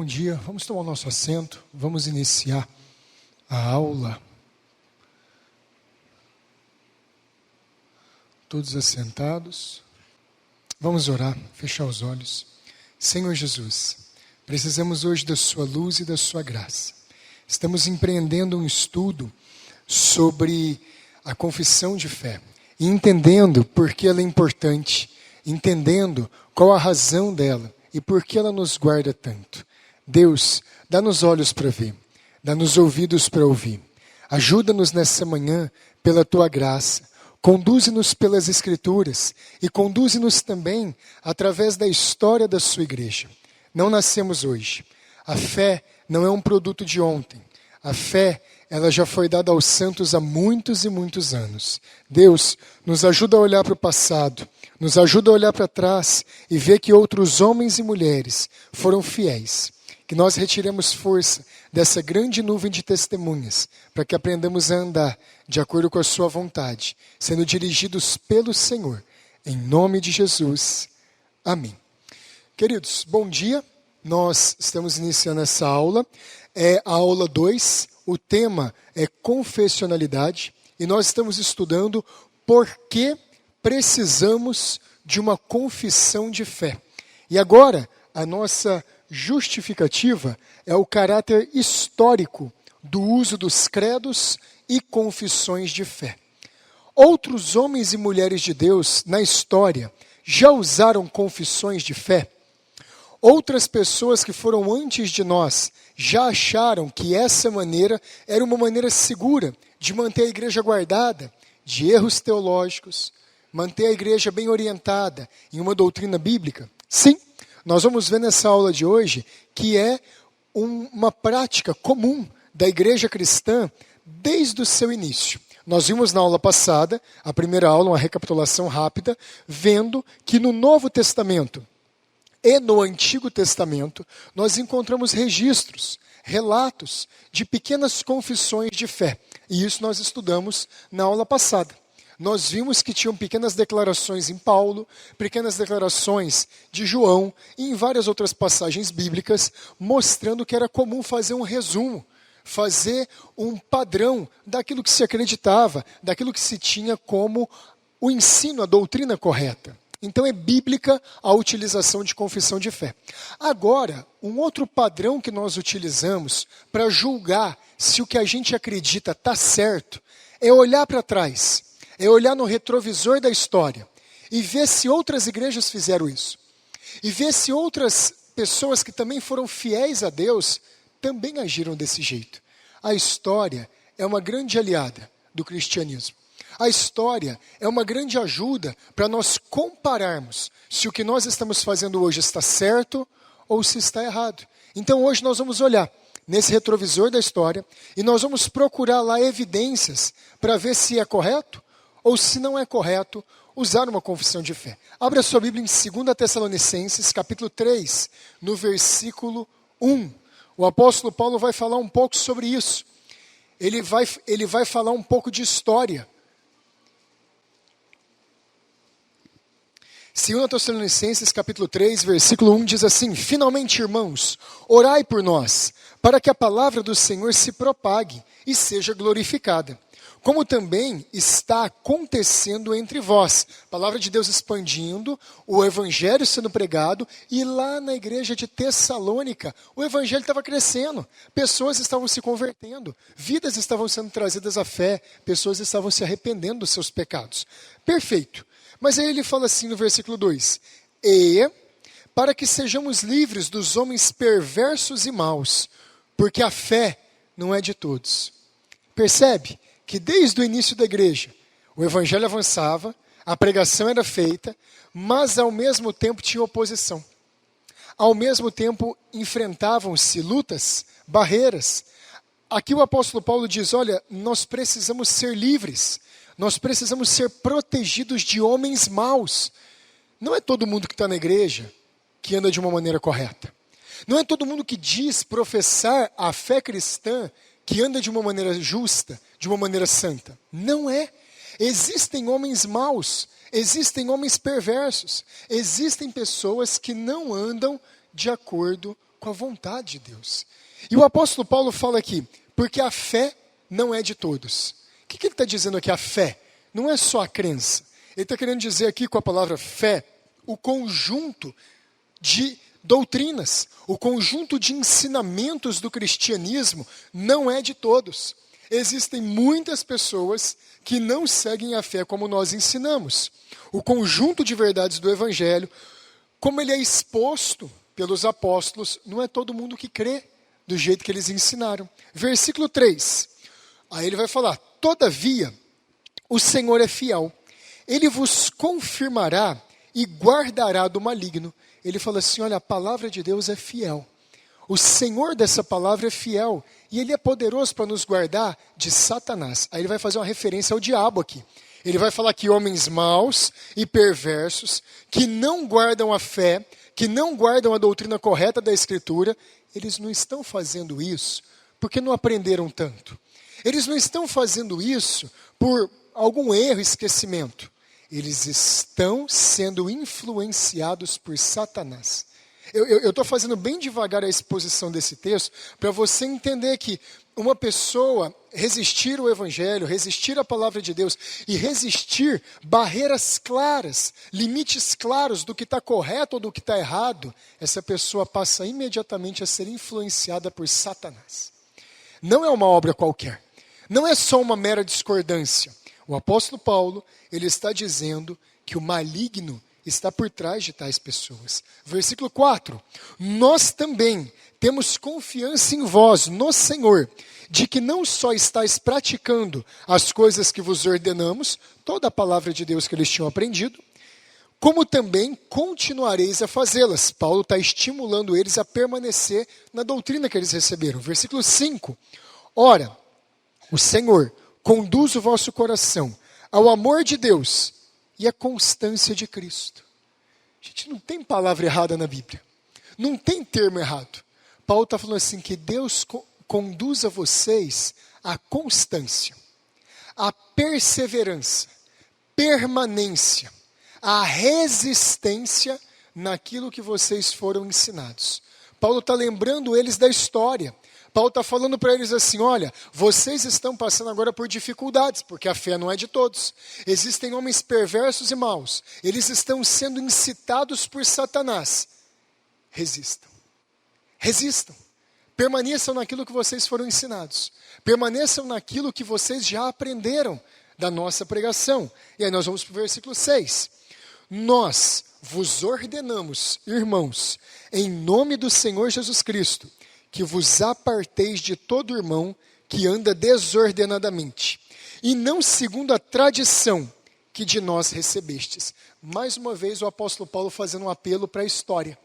Bom dia, vamos tomar o nosso assento, vamos iniciar a aula. Todos assentados. Vamos orar, fechar os olhos. Senhor Jesus, precisamos hoje da sua luz e da sua graça. Estamos empreendendo um estudo sobre a confissão de fé, e entendendo por que ela é importante, entendendo qual a razão dela e por que ela nos guarda tanto. Deus, dá-nos olhos para ver, dá-nos ouvidos para ouvir. Ajuda-nos nessa manhã pela tua graça. Conduze-nos pelas Escrituras e conduze-nos também através da história da sua igreja. Não nascemos hoje. A fé não é um produto de ontem. A fé, ela já foi dada aos santos há muitos e muitos anos. Deus, nos ajuda a olhar para o passado, nos ajuda a olhar para trás e ver que outros homens e mulheres foram fiéis. Que nós retiremos força dessa grande nuvem de testemunhas, para que aprendamos a andar de acordo com a sua vontade, sendo dirigidos pelo Senhor. Em nome de Jesus. Amém. Queridos, bom dia. Nós estamos iniciando essa aula. É a aula 2. O tema é confessionalidade. E nós estamos estudando por que precisamos de uma confissão de fé. E agora, a nossa justificativa é o caráter histórico do uso dos credos e confissões de fé. Outros homens e mulheres de Deus na história já usaram confissões de fé. Outras pessoas que foram antes de nós já acharam que essa maneira era uma maneira segura de manter a igreja guardada de erros teológicos, manter a igreja bem orientada em uma doutrina bíblica. Sim, nós vamos ver nessa aula de hoje que é uma prática comum da igreja cristã desde o seu início. Nós vimos na aula passada, a primeira aula, uma recapitulação rápida, vendo que no Novo Testamento e no Antigo Testamento nós encontramos registros, relatos de pequenas confissões de fé. E isso nós estudamos na aula passada. Nós vimos que tinham pequenas declarações em Paulo, pequenas declarações de João e em várias outras passagens bíblicas, mostrando que era comum fazer um resumo, fazer um padrão daquilo que se acreditava, daquilo que se tinha como o ensino, a doutrina correta. Então é bíblica a utilização de confissão de fé. Agora, um outro padrão que nós utilizamos para julgar se o que a gente acredita está certo, é olhar para trás. É olhar no retrovisor da história e ver se outras igrejas fizeram isso. E ver se outras pessoas que também foram fiéis a Deus também agiram desse jeito. A história é uma grande aliada do cristianismo. A história é uma grande ajuda para nós compararmos se o que nós estamos fazendo hoje está certo ou se está errado. Então hoje nós vamos olhar nesse retrovisor da história e nós vamos procurar lá evidências para ver se é correto ou se não é correto usar uma confissão de fé. Abra a sua Bíblia em 2 Tessalonicenses, capítulo 3, no versículo 1. O apóstolo Paulo vai falar um pouco sobre isso. Ele vai falar um pouco de história. 2 Tessalonicenses, capítulo 3, versículo 1 diz assim: Finalmente, irmãos, orai por nós, para que a palavra do Senhor se propague e seja glorificada, como também está acontecendo entre vós. A palavra de Deus expandindo, o evangelho sendo pregado, e lá na igreja de Tessalônica, o evangelho estava crescendo, pessoas estavam se convertendo, vidas estavam sendo trazidas à fé, pessoas estavam se arrependendo dos seus pecados. Perfeito. Mas aí ele fala assim no versículo 2, E para que sejamos livres dos homens perversos e maus, porque a fé não é de todos. Percebe que desde o início da igreja, o evangelho avançava, a pregação era feita, mas ao mesmo tempo tinha oposição. Ao mesmo tempo enfrentavam-se lutas, barreiras. Aqui o apóstolo Paulo diz, olha, nós precisamos ser livres, nós precisamos ser protegidos de homens maus. Não é todo mundo que está na igreja que anda de uma maneira correta. Não é todo mundo que diz professar a fé cristã que anda de uma maneira justa, de uma maneira santa. Não é. Existem homens maus, existem homens perversos, existem pessoas que não andam de acordo com a vontade de Deus. E o apóstolo Paulo fala aqui, porque a fé não é de todos. O que ele está dizendo aqui? A fé não é só a crença. Ele está querendo dizer aqui com a palavra fé, o conjunto de doutrinas, o conjunto de ensinamentos do cristianismo não é de todos. Existem muitas pessoas que não seguem a fé como nós ensinamos. O conjunto de verdades do Evangelho, como ele é exposto pelos apóstolos, não é todo mundo que crê do jeito que eles ensinaram. Versículo 3. Aí ele vai falar, todavia, o Senhor é fiel. Ele vos confirmará e guardará do maligno. Ele fala assim, olha, a palavra de Deus é fiel. O Senhor dessa palavra é fiel. E Ele é poderoso para nos guardar de Satanás. Aí ele vai fazer uma referência ao diabo aqui. Ele vai falar que homens maus e perversos, que não guardam a fé, que não guardam a doutrina correta da Escritura, eles não estão fazendo isso porque não aprenderam tanto. Eles não estão fazendo isso por algum erro, esquecimento. Eles estão sendo influenciados por Satanás. Eu estou fazendo bem devagar a exposição desse texto para você entender que uma pessoa resistir ao Evangelho, resistir à palavra de Deus e resistir barreiras claras, limites claros do que está correto ou do que está errado, essa pessoa passa imediatamente a ser influenciada por Satanás. Não é uma obra qualquer. Não é só uma mera discordância. O apóstolo Paulo, ele está dizendo que o maligno está por trás de tais pessoas. Versículo 4. Nós também temos confiança em vós, no Senhor, de que não só estáis praticando as coisas que vos ordenamos, toda a palavra de Deus que eles tinham aprendido, como também continuareis a fazê-las. Paulo está estimulando eles a permanecer na doutrina que eles receberam. Versículo 5. Ora, o Senhor conduz o vosso coração ao amor de Deus e à constância de Cristo. Gente, não tem palavra errada na Bíblia. Não tem termo errado. Paulo está falando assim, que Deus conduza vocês à constância, à perseverança, permanência, à resistência naquilo que vocês foram ensinados. Paulo está lembrando eles da história. Paulo está falando para eles assim, olha, vocês estão passando agora por dificuldades, porque a fé não é de todos. Existem homens perversos e maus. Eles estão sendo incitados por Satanás. Resistam. Resistam. Permaneçam naquilo que vocês foram ensinados. Permaneçam naquilo que vocês já aprenderam da nossa pregação. E aí nós vamos para o versículo 6. Nós vos ordenamos, irmãos, em nome do Senhor Jesus Cristo, que vos aparteis de todo irmão que anda desordenadamente, e não segundo a tradição que de nós recebestes. Mais uma vez o apóstolo Paulo fazendo um apelo para a história.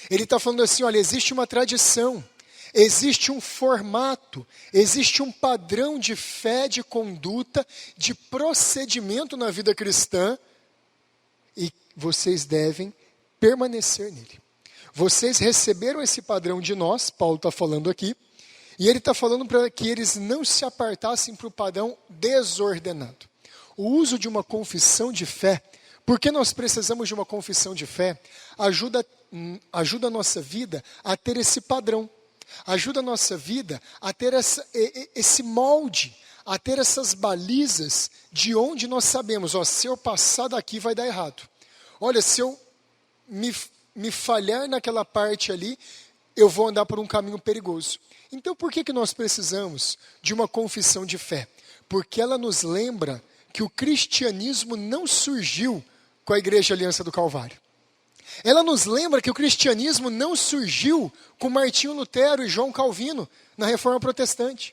Ele está falando assim, olha, existe uma tradição, existe um formato, existe um padrão de fé, de conduta, de procedimento na vida cristã, e vocês devem permanecer nele. Vocês receberam esse padrão de nós, Paulo está falando aqui, e ele está falando para que eles não se apartassem para o padrão desordenado. O uso de uma confissão de fé, porque nós precisamos de uma confissão de fé, ajuda a nossa vida a ter esse padrão, ajuda a nossa vida a ter esse molde, a ter essas balizas de onde nós sabemos, ó, se eu passar daqui vai dar errado. Olha, se eu me falhar naquela parte ali, eu vou andar por um caminho perigoso. Então, por que nós precisamos de uma confissão de fé? Porque ela nos lembra que o cristianismo não surgiu com a Igreja Aliança do Calvário. Ela nos lembra que o cristianismo não surgiu com Martinho Lutero e João Calvino na Reforma Protestante.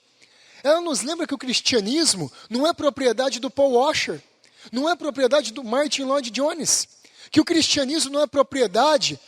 Ela nos lembra que o cristianismo não é propriedade do Paul Washer, não é propriedade do Martin Lloyd Jones, que o cristianismo não é propriedade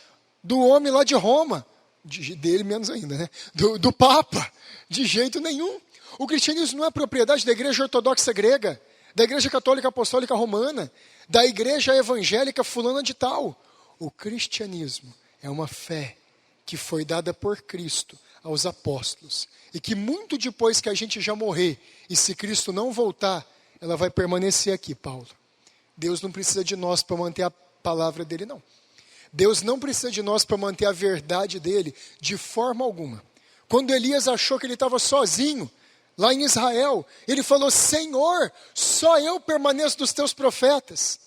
do homem lá de Roma, dele menos ainda, né? Do Papa, de jeito nenhum. O cristianismo não é propriedade da Igreja Ortodoxa Grega, da Igreja Católica Apostólica Romana, da Igreja Evangélica fulana de tal. O cristianismo é uma fé que foi dada por Cristo aos apóstolos, e que muito depois que a gente já morrer, e se Cristo não voltar, ela vai permanecer aqui, Paulo. Deus não precisa de nós para manter a palavra dele, não. Deus não precisa de nós para manter a verdade dele de forma alguma. Quando Elias achou que ele estava sozinho, lá em Israel, ele falou: Senhor, só eu permaneço dos teus profetas.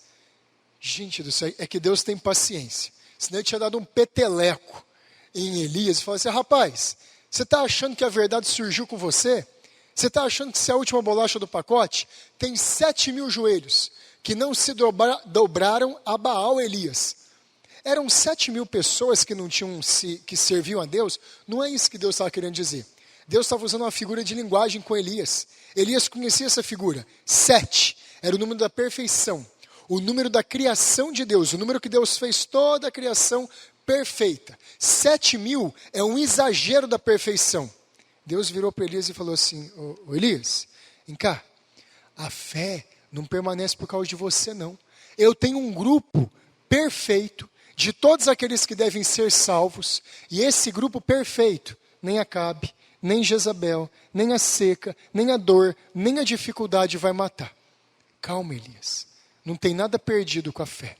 Gente do céu, é que Deus tem paciência. Senão ele tinha dado um peteleco em Elias e falou assim: rapaz, você está achando que a verdade surgiu com você? Você está achando que você é a última bolacha do pacote? Tem 7.000 joelhos que não se dobraram a Baal, Elias. Eram 7.000 pessoas que não tinham que serviam a Deus. Não é isso que Deus estava querendo dizer. Deus estava usando uma figura de linguagem com Elias. Elias conhecia essa figura. 7 era o número da perfeição, o número da criação de Deus, o número que Deus fez toda a criação perfeita. 7.000 é um exagero da perfeição. Deus virou para Elias e falou assim: ô Elias, vem cá, a fé não permanece por causa de você, não. Eu tenho um grupo perfeito de todos aqueles que devem ser salvos, e esse grupo perfeito, nem Acabe, nem Jezabel, nem a seca, nem a dor, nem a dificuldade vai matar. Calma, Elias, não tem nada perdido com a fé.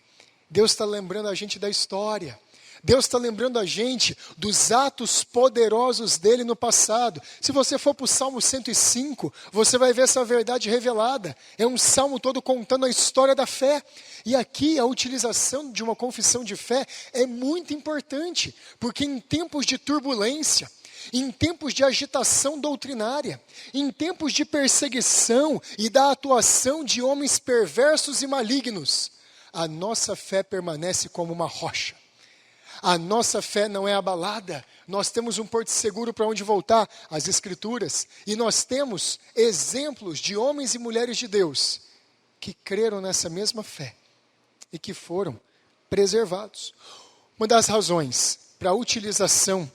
Deus está lembrando a gente da história. Deus está lembrando a gente dos atos poderosos dele no passado. Se você for para o Salmo 105, você vai ver essa verdade revelada. É um salmo todo contando a história da fé. E aqui a utilização de uma confissão de fé é muito importante, porque em tempos de turbulência, em tempos de agitação doutrinária, em tempos de perseguição e da atuação de homens perversos e malignos, a nossa fé permanece como uma rocha. A nossa fé não é abalada. Nós temos um porto seguro para onde voltar, as Escrituras. E nós temos exemplos de homens e mulheres de Deus que creram nessa mesma fé e que foram preservados. Uma das razões para a utilização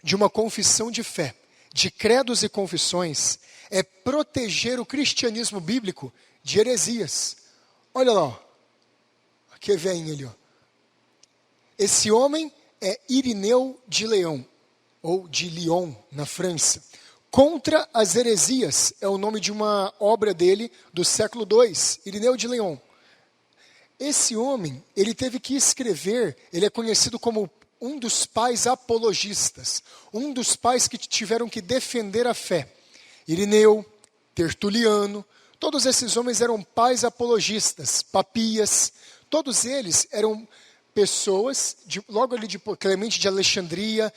de uma confissão de fé, de credos e confissões, é proteger o cristianismo bíblico de heresias. Olha lá, ó. Aqui é veinho ali, ó. Esse homem é Irineu de Leão, ou de Lyon, na França. Contra as heresias é o nome de uma obra dele do século II, Irineu de Leão. Esse homem, ele teve que escrever, ele é conhecido como um dos pais apologistas, um dos pais que tiveram que defender a fé. Irineu, Tertuliano, todos esses homens eram pais apologistas, Papias, todos eles eram pessoas, logo ali de Clemente de Alexandria,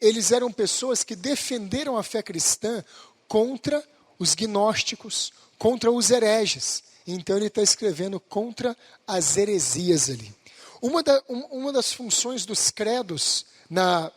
eles eram pessoas que defenderam a fé cristã contra os gnósticos, contra os hereges. Então ele está escrevendo contra as heresias ali. Uma das funções dos credos na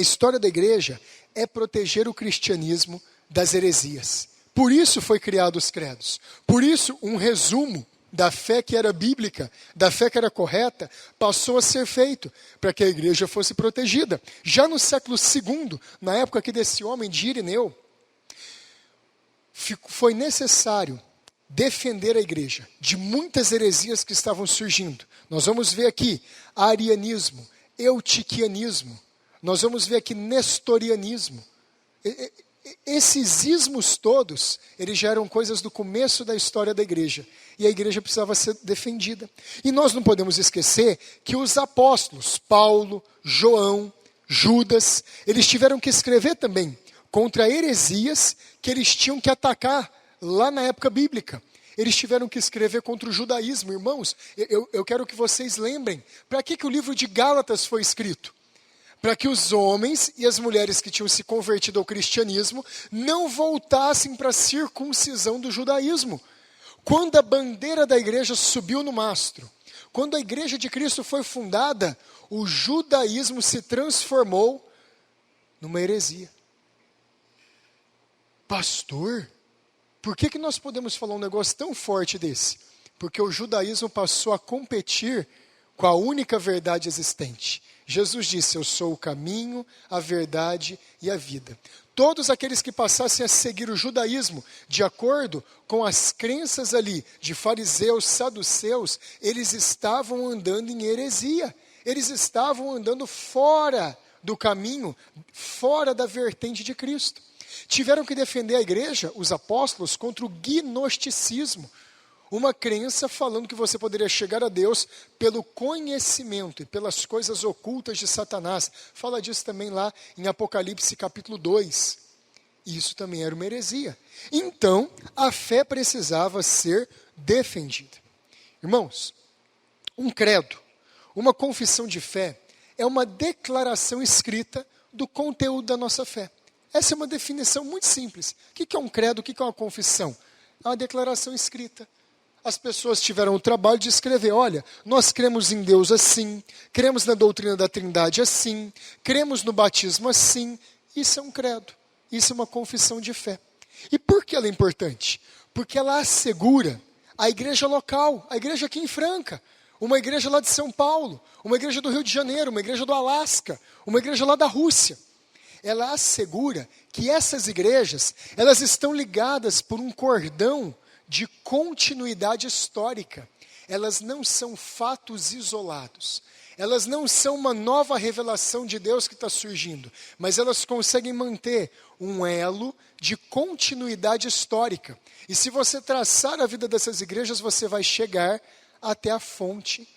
história da igreja é proteger o cristianismo das heresias. Por isso foi criado os credos. Por isso, um resumo da fé que era bíblica, da fé que era correta, passou a ser feito para que a igreja fosse protegida. Já no século II, na época aqui desse homem de Irineu, foi necessário defender a igreja de muitas heresias que estavam surgindo. Nós vamos ver aqui arianismo, eutiquianismo, nós vamos ver aqui nestorianismo. Esses ismos todos, eles já eram coisas do começo da história da igreja. E a igreja precisava ser defendida. E nós não podemos esquecer que os apóstolos, Paulo, João, Judas, eles tiveram que escrever também contra heresias que eles tinham que atacar lá na época bíblica. Eles tiveram que escrever contra o judaísmo. Irmãos, eu quero que vocês lembrem, para que o livro de Gálatas foi escrito? Para que os homens e as mulheres que tinham se convertido ao cristianismo não voltassem para a circuncisão do judaísmo. Quando a bandeira da igreja subiu no mastro, quando a igreja de Cristo foi fundada, o judaísmo se transformou numa heresia. Pastor, por que nós podemos falar um negócio tão forte desse? Porque o judaísmo passou a competir com a única verdade existente. Jesus disse: eu sou o caminho, a verdade e a vida. Todos aqueles que passassem a seguir o judaísmo, de acordo com as crenças ali de fariseus, saduceus, eles estavam andando em heresia. Eles estavam andando fora do caminho, fora da vertente de Cristo. Tiveram que defender a igreja, os apóstolos, contra o gnosticismo. uma crença falando que você poderia chegar a Deus pelo conhecimento e pelas coisas ocultas de Satanás. Fala disso também lá em Apocalipse capítulo 2. Isso também era uma heresia. Então, a fé precisava ser defendida. Irmãos, um credo, uma confissão de fé, é uma declaração escrita do conteúdo da nossa fé. Essa é uma definição muito simples. O que é um credo? O que é uma confissão? É uma declaração escrita. As pessoas tiveram o trabalho de escrever, olha, nós cremos em Deus assim, cremos na doutrina da Trindade assim, cremos no batismo assim. Isso é um credo. Isso é uma confissão de fé. E por que ela é importante? Porque ela assegura a igreja local, a igreja aqui em Franca, uma igreja lá de São Paulo, uma igreja do Rio de Janeiro, uma igreja do Alasca, uma igreja lá da Rússia. Ela assegura que essas igrejas, elas estão ligadas por um cordão de continuidade histórica. Elas não são fatos isolados. Elas não são uma nova revelação de Deus que está surgindo, mas elas conseguem manter um elo de continuidade histórica. E se você traçar a vida dessas igrejas, você vai chegar até a fonte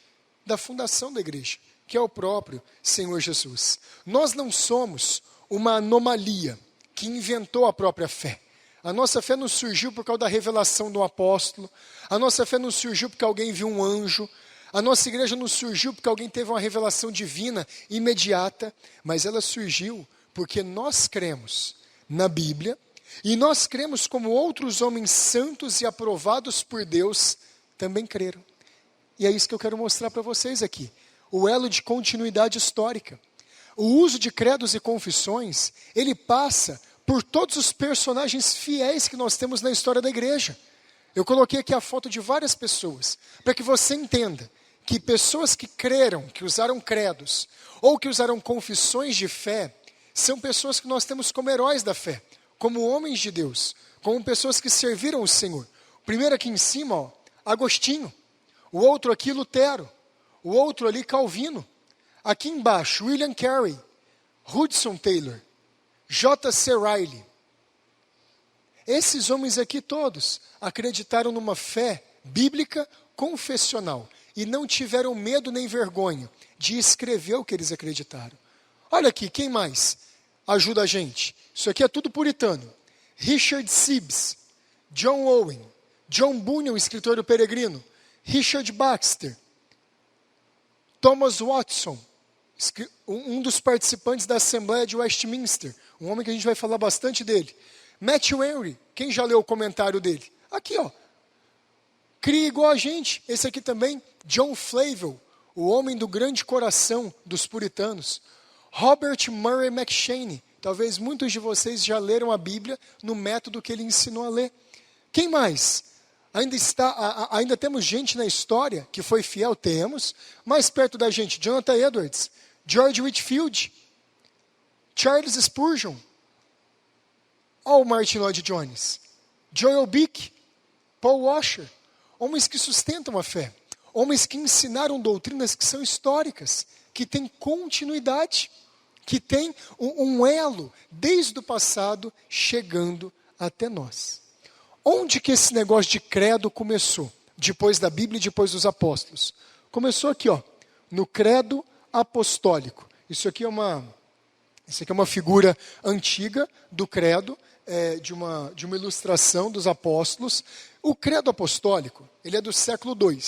da fundação da igreja, que é o próprio Senhor Jesus. Nós não somos uma anomalia que inventou a própria fé. A nossa fé não surgiu por causa da revelação do apóstolo. A nossa fé não surgiu porque alguém viu um anjo. A nossa igreja não surgiu porque alguém teve uma revelação divina imediata, mas ela surgiu porque nós cremos na Bíblia e nós cremos como outros homens santos e aprovados por Deus também creram. E é isso que eu quero mostrar para vocês aqui. O elo de continuidade histórica. O uso de credos e confissões, ele passa por todos os personagens fiéis que nós temos na história da igreja. Eu coloquei aqui a foto de várias pessoas, para que você entenda que pessoas que creram, que usaram credos, ou que usaram confissões de fé, são pessoas que nós temos como heróis da fé, como homens de Deus, como pessoas que serviram o Senhor. O primeiro aqui em cima, ó, Agostinho. O outro aqui, Lutero. O outro ali, Calvino. Aqui embaixo, William Carey, Hudson Taylor, J.C. Riley. Esses homens aqui todos acreditaram numa fé bíblica confessional e não tiveram medo nem vergonha de escrever o que eles acreditaram. Olha aqui, quem mais ajuda a gente? Isso aqui é tudo puritano. Richard Sibbes, John Owen, John Bunyan, o escritor do Peregrino, Richard Baxter, Thomas Watson, um dos participantes da Assembleia de Westminster, um homem que a gente vai falar bastante dele. Matthew Henry, quem já leu o comentário dele? Aqui, ó. Cria igual a gente. Esse aqui também, John Flavel, o homem do grande coração dos puritanos. Robert Murray McCheyne, talvez muitos de vocês já leram a Bíblia no método que ele ensinou a ler. Quem mais? Ainda temos gente na história que foi fiel? Temos. Mais perto da gente, Jonathan Edwards, George Whitefield, Charles Spurgeon, o Martin Lloyd Jones, Joel Bick, Paul Washer, homens que sustentam a fé, homens que ensinaram doutrinas que são históricas, que têm continuidade, que têm um elo desde o passado chegando até nós. Onde que esse negócio de credo começou? Depois da Bíblia e depois dos apóstolos. Começou aqui, ó, no credo apostólico. Isso aqui é uma figura antiga do credo, de uma ilustração dos apóstolos. O credo apostólico, ele é do século II.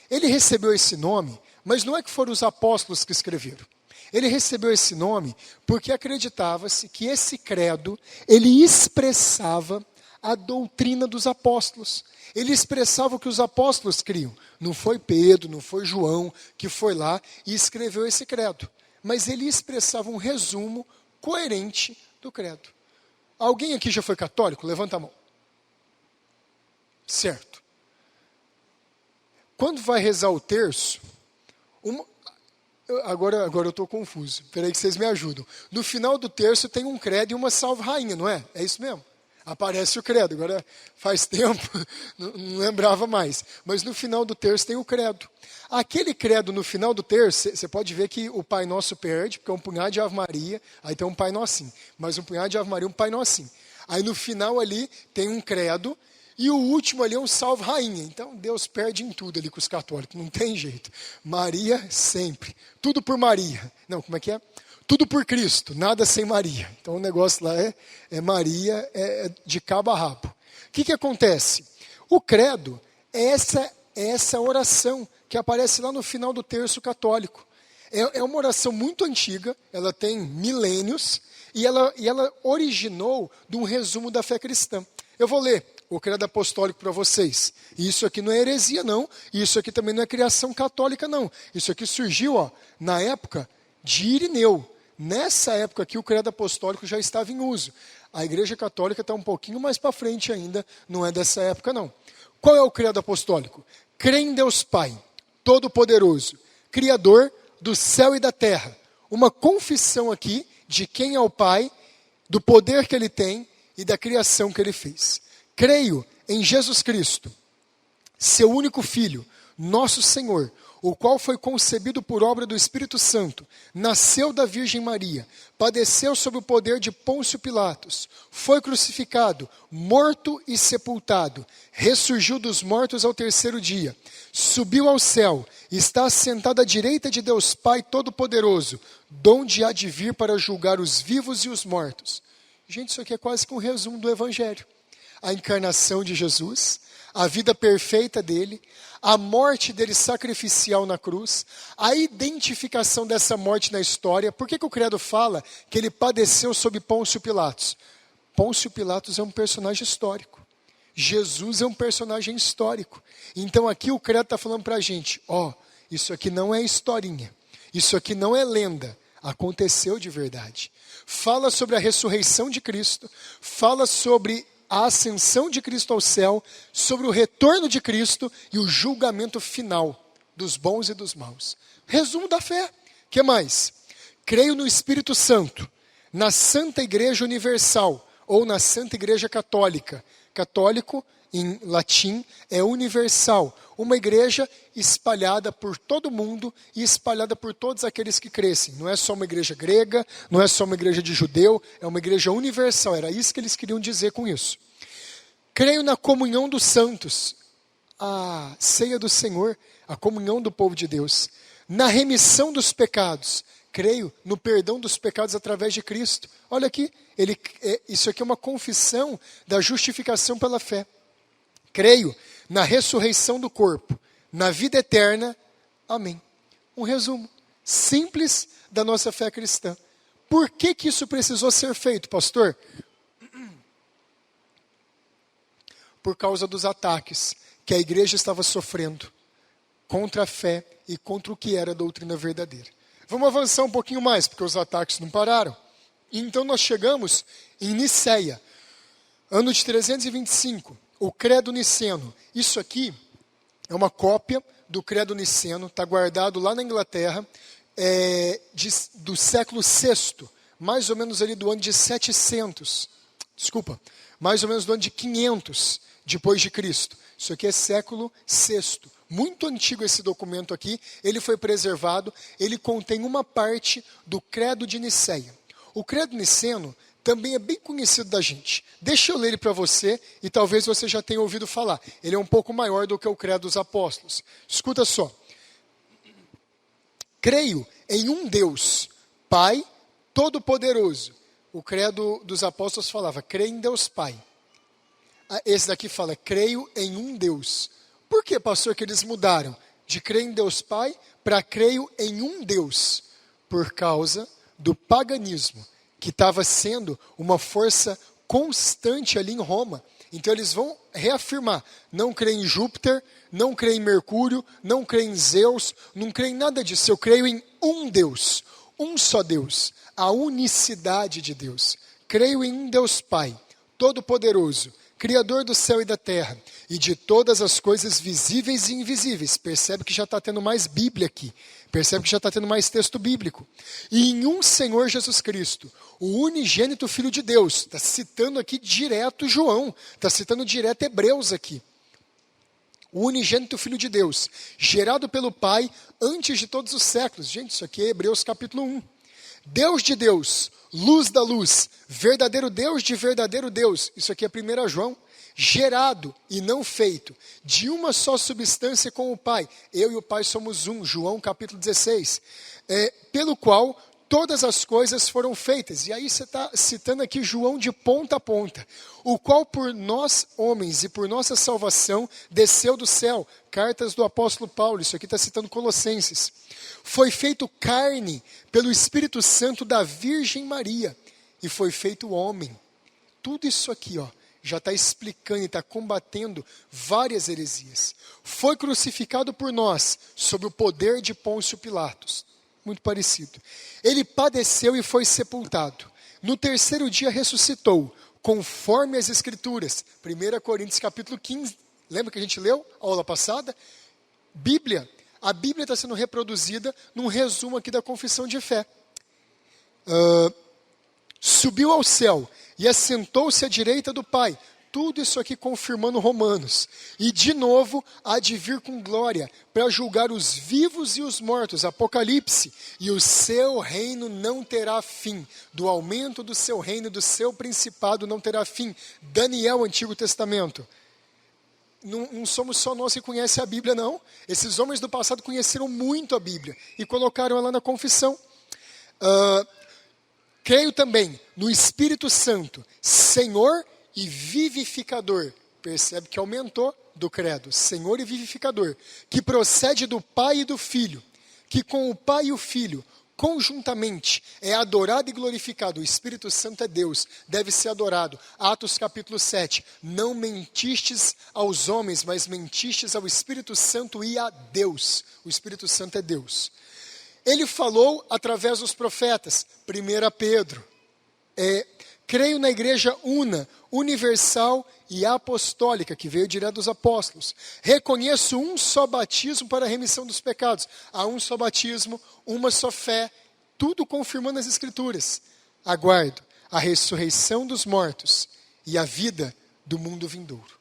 Ele recebeu esse nome, mas não é que foram os apóstolos que escreveram. Ele recebeu esse nome porque acreditava-se que esse credo, ele expressava a doutrina dos apóstolos. Ele expressava o que os apóstolos criam. Não foi Pedro, não foi João que foi lá e escreveu esse credo. Mas ele expressava um resumo coerente do credo. Alguém aqui já foi católico? Levanta a mão. Certo. Quando vai rezar o terço, agora eu estou confuso. Espera aí que vocês me ajudam. No final do terço tem um credo e uma salve rainha, não é? É isso mesmo? Aparece o credo, agora faz tempo, não lembrava mais. Mas no final do terço tem o credo. Aquele credo no final do terço, você pode ver que o Pai Nosso perde, porque é um punhado de Ave Maria, aí tem um Pai Nossinho. Mas um punhado de Ave Maria, um Pai Nossinho. Aí no final ali tem um credo, E o último ali é um salve rainha. Então Deus perde em tudo ali com os católicos, não tem jeito. Maria sempre, tudo por Maria. Não, como é que é? Tudo por Cristo, nada sem Maria. Então o negócio lá é Maria, é de cabo a rabo. O que acontece? O credo é essa oração que aparece lá no final do terço católico. É uma oração muito antiga, ela tem milênios, e ela originou de um resumo da fé cristã. Eu vou ler o credo apostólico para vocês. Isso aqui não é heresia, não. Isso aqui também não é criação católica, não. Isso aqui surgiu na época de Irineu. Nessa época aqui, o credo apostólico já estava em uso. A Igreja Católica está um pouquinho mais para frente ainda, não é dessa época, não. Qual é o credo apostólico? Crê em Deus Pai, Todo-Poderoso, Criador do céu e da terra. Uma confissão aqui de quem é o Pai, do poder que Ele tem e da criação que Ele fez. Creio em Jesus Cristo, seu único Filho, nosso Senhor, o qual foi concebido por obra do Espírito Santo, nasceu da Virgem Maria, padeceu sob o poder de Pôncio Pilatos, foi crucificado, morto e sepultado, ressurgiu dos mortos ao terceiro dia, subiu ao céu, está assentado à direita de Deus Pai Todo-Poderoso, donde há de vir para julgar os vivos e os mortos. Gente, isso aqui é quase que um resumo do Evangelho. A encarnação de Jesus, a vida perfeita dele, a morte dele sacrificial na cruz, a identificação dessa morte na história. Por que o credo fala que ele padeceu sob Pôncio Pilatos? Pôncio Pilatos é um personagem histórico. Jesus é um personagem histórico. Então aqui o credo está falando para a gente, isso aqui não é historinha, isso aqui não é lenda, aconteceu de verdade. Fala sobre a ressurreição de Cristo, fala sobre a ascensão de Cristo ao céu, sobre o retorno de Cristo e o julgamento final dos bons e dos maus. Resumo da fé. O que mais? Creio no Espírito Santo, na Santa Igreja Universal, ou na Santa Igreja Católica. Católico, em latim, é universal. Uma igreja espalhada por todo mundo e espalhada por todos aqueles que crescem. Não é só uma igreja grega, não é só uma igreja de judeu, é uma igreja universal. Era isso que eles queriam dizer com isso. Creio na comunhão dos santos, a ceia do Senhor, a comunhão do povo de Deus. Na remissão dos pecados. Creio no perdão dos pecados através de Cristo. Olha aqui, isso aqui é uma confissão da justificação pela fé. Creio na ressurreição do corpo, na vida eterna. Amém. Um resumo simples da nossa fé cristã. Por que isso precisou ser feito, pastor? Por causa dos ataques que a igreja estava sofrendo contra a fé e contra o que era a doutrina verdadeira. Vamos avançar um pouquinho mais, porque os ataques não pararam. Então nós chegamos em Niceia, ano de 325, o Credo Niceno. Isso aqui é uma cópia do Credo Niceno, está guardado lá na Inglaterra, do século VI, mais ou menos ali do ano de 700, mais ou menos do ano de 500 depois de Cristo. Isso aqui é século VI. Muito antigo esse documento aqui, ele foi preservado, ele contém uma parte do Credo de Niceia. O Credo Niceno também é bem conhecido da gente. Deixa eu ler ele para você e talvez você já tenha ouvido falar. Ele é um pouco maior do que o Credo dos Apóstolos. Escuta só. Creio em um Deus, Pai Todo-Poderoso. O Credo dos Apóstolos falava, creio em Deus Pai. Esse daqui fala, creio em um Deus. Por que, pastor, que eles mudaram de crer em Deus Pai para creio em um Deus? Por causa do paganismo, que estava sendo uma força constante ali em Roma. Então eles vão reafirmar, não creio em Júpiter, não creio em Mercúrio, não creio em Zeus, não creio em nada disso. Eu creio em um Deus, um só Deus, a unicidade de Deus. Creio em um Deus Pai, Todo-Poderoso, Criador do céu e da terra, e de todas as coisas visíveis e invisíveis. Percebe que já está tendo mais Bíblia aqui. Percebe que já está tendo mais texto bíblico. E em um Senhor Jesus Cristo, o unigênito Filho de Deus. Está citando aqui direto João. Está citando direto Hebreus aqui. O unigênito Filho de Deus, gerado pelo Pai antes de todos os séculos. Gente, isso aqui é Hebreus capítulo 1. Deus de Deus, luz da luz, verdadeiro Deus de verdadeiro Deus. Isso aqui é 1 João. gerado e não feito, de uma só substância com o Pai. Eu e o Pai somos um, João capítulo 16. Pelo qual todas as coisas foram feitas. E aí você está citando aqui João de ponta a ponta. O qual por nós homens e por nossa salvação desceu do céu. Cartas do apóstolo Paulo, isso aqui está citando Colossenses. Foi feito carne pelo Espírito Santo da Virgem Maria. E foi feito homem. Tudo isso aqui, já está explicando e está combatendo várias heresias. Foi crucificado por nós, sob o poder de Pôncio Pilatos. Muito parecido. Ele padeceu e foi sepultado. No terceiro dia ressuscitou, conforme as Escrituras. 1 Coríntios capítulo 15. Lembra que a gente leu a aula passada? Bíblia. A Bíblia está sendo reproduzida num resumo aqui da confissão de fé. Subiu ao céu e assentou-se à direita do Pai. Tudo isso aqui confirmando Romanos. E de novo há de vir com glória para julgar os vivos e os mortos. Apocalipse. E o seu reino não terá fim. Do aumento do seu reino e do seu principado não terá fim. Daniel, Antigo Testamento. Não somos só nós que conhecem a Bíblia, não. Esses homens do passado conheceram muito a Bíblia e colocaram ela na confissão. Creio também no Espírito Santo, Senhor e vivificador. Percebe que aumentou do credo. Senhor e vivificador. Que procede do Pai e do Filho. Que com o Pai e o Filho, conjuntamente, é adorado e glorificado. O Espírito Santo é Deus. Deve ser adorado. Atos capítulo 7. Não mentistes aos homens, mas mentistes ao Espírito Santo e a Deus. O Espírito Santo é Deus. Ele falou através dos profetas. 1 Pedro. Creio na igreja una, universal e apostólica, que veio direto dos apóstolos. Reconheço um só batismo para a remissão dos pecados. Há um só batismo, uma só fé, tudo confirmando as Escrituras. Aguardo a ressurreição dos mortos e a vida do mundo vindouro.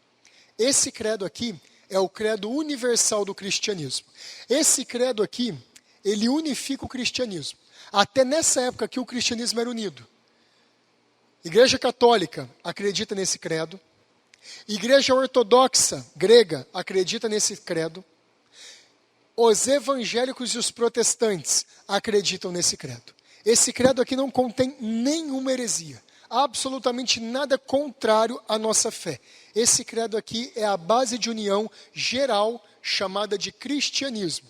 Esse credo aqui é o credo universal do cristianismo. Esse credo aqui, ele unifica o cristianismo. Até nessa época que o cristianismo era unido. Igreja Católica acredita nesse credo. Igreja Ortodoxa grega acredita nesse credo. Os evangélicos e os protestantes acreditam nesse credo. Esse credo aqui não contém nenhuma heresia. Absolutamente nada contrário à nossa fé. Esse credo aqui é a base de união geral chamada de cristianismo.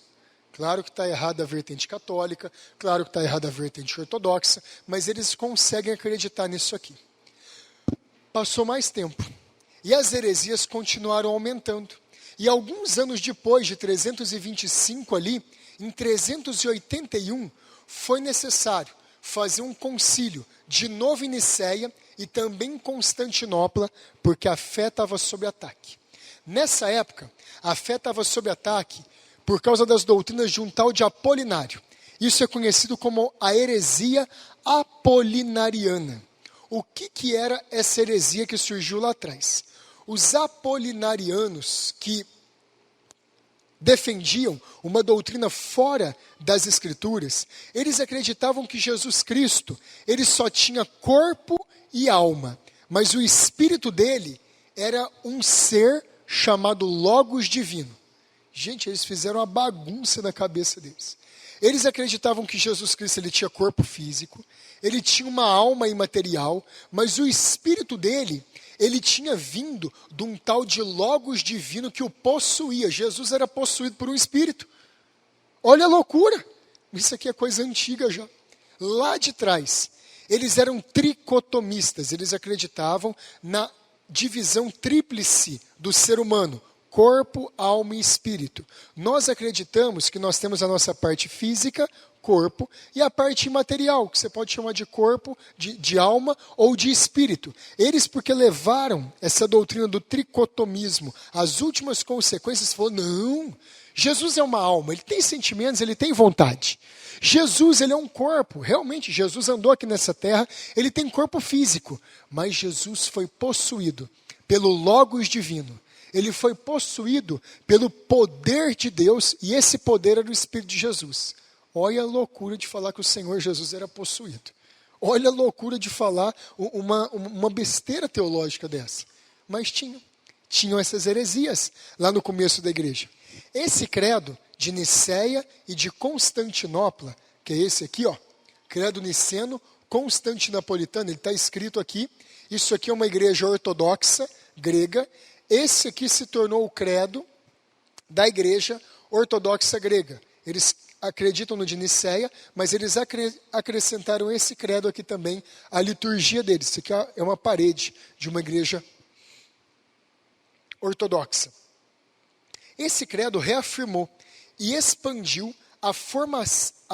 Claro que está errada a vertente católica, claro que está errada a vertente ortodoxa, mas eles conseguem acreditar nisso aqui. Passou mais tempo, e as heresias continuaram aumentando. E alguns anos depois, de 325 ali, em 381, foi necessário fazer um concílio de novo em Nicéia e também em Constantinopla, porque a fé estava sob ataque. Nessa época, a fé estava sob ataque por causa das doutrinas de um tal de Apolinário. Isso é conhecido como a heresia apolinariana. O que era essa heresia que surgiu lá atrás? Os apolinarianos, que defendiam uma doutrina fora das Escrituras, eles acreditavam que Jesus Cristo, ele só tinha corpo e alma, mas o espírito dele era um ser chamado Logos Divino. Gente, eles fizeram uma bagunça na cabeça deles. Eles acreditavam que Jesus Cristo ele tinha corpo físico, ele tinha uma alma imaterial, mas o espírito dele, ele tinha vindo de um tal de Logos Divino que o possuía. Jesus era possuído por um espírito. Olha a loucura! Isso aqui é coisa antiga já. Lá de trás, eles eram tricotomistas, eles acreditavam na divisão tríplice do ser humano. Corpo, alma e espírito. Nós acreditamos que nós temos a nossa parte física, corpo, e a parte imaterial, que você pode chamar de corpo, de alma ou de espírito. Eles, porque levaram essa doutrina do tricotomismo, as últimas consequências, falaram, não, Jesus é uma alma, ele tem sentimentos, ele tem vontade. Jesus, ele é um corpo, realmente, Jesus andou aqui nessa terra, ele tem corpo físico, mas Jesus foi possuído pelo Logos Divino. Ele foi possuído pelo poder de Deus, e esse poder era o Espírito de Jesus. Olha a loucura de falar que o Senhor Jesus era possuído. Olha a loucura de falar uma besteira teológica dessa. Mas tinha. tinham essas heresias lá no começo da igreja. Esse credo de Niceia e de Constantinopla, que é esse aqui, ó, credo niceno constantinopolitano, ele está escrito aqui. Isso aqui é uma igreja ortodoxa grega. Esse aqui se tornou o credo da igreja ortodoxa grega. Eles acreditam no de Niceia, mas eles acrescentaram esse credo aqui também à liturgia deles. Isso aqui é uma parede de uma igreja ortodoxa. Esse credo reafirmou e expandiu a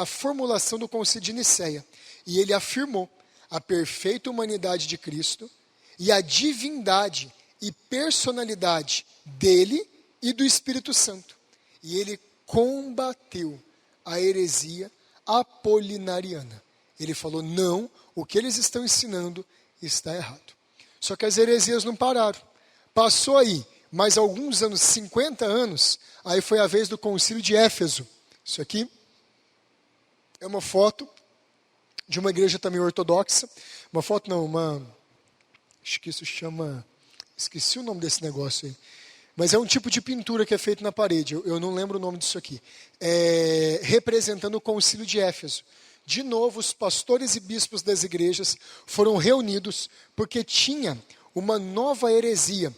formulação do Concílio de Niceia. E ele afirmou a perfeita humanidade de Cristo e a divindade e personalidade dele e do Espírito Santo. E ele combateu a heresia apolinariana. Ele falou, não, o que eles estão ensinando está errado. Só que as heresias não pararam. Passou aí mais alguns anos, 50 anos, aí foi a vez do Concílio de Éfeso. Isso aqui é uma foto de uma igreja também ortodoxa. Uma foto não, acho que isso chama, esqueci o nome desse negócio aí. Mas é um tipo de pintura que é feita na parede, eu não lembro o nome disso aqui. Representando o Concílio de Éfeso. De novo, os pastores e bispos das igrejas foram reunidos porque tinha uma nova heresia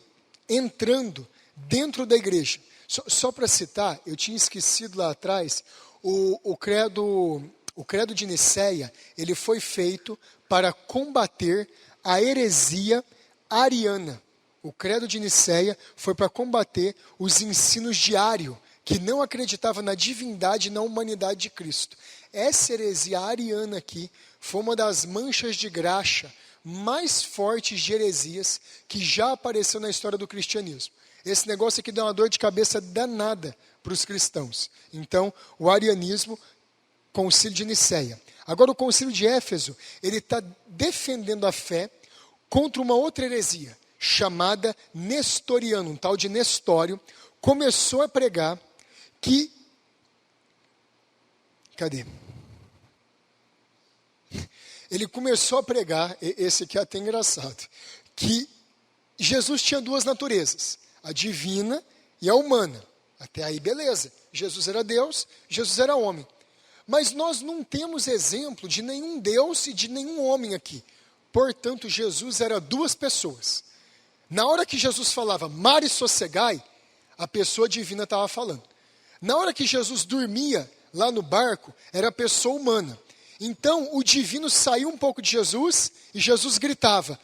entrando dentro da igreja. Só para citar, eu tinha esquecido lá atrás, o credo de Niceia, ele foi feito para combater a heresia ariana. O credo de Niceia foi para combater os ensinos de Ário, que não acreditava na divindade e na humanidade de Cristo. Essa heresia ariana aqui foi uma das manchas de graxa mais fortes de heresias que já apareceu na história do cristianismo. Esse negócio aqui deu uma dor de cabeça danada para os cristãos. Então, o arianismo, Concílio de Niceia. Agora, o Concílio de Éfeso, ele está defendendo a fé contra uma outra heresia, chamada Nestoriano. Um tal de Nestório começou a pregar que... Cadê? Ele começou a pregar, esse aqui é até engraçado, que Jesus tinha duas naturezas, a divina e a humana. Até aí, beleza. Jesus era Deus, Jesus era homem. Mas nós não temos exemplo de nenhum Deus e de nenhum homem aqui. Portanto, Jesus era duas pessoas. Na hora que Jesus falava, mare sossegai, a pessoa divina estava falando. Na hora que Jesus dormia lá no barco, era a pessoa humana. Então, o divino saiu um pouco de Jesus e Jesus gritava,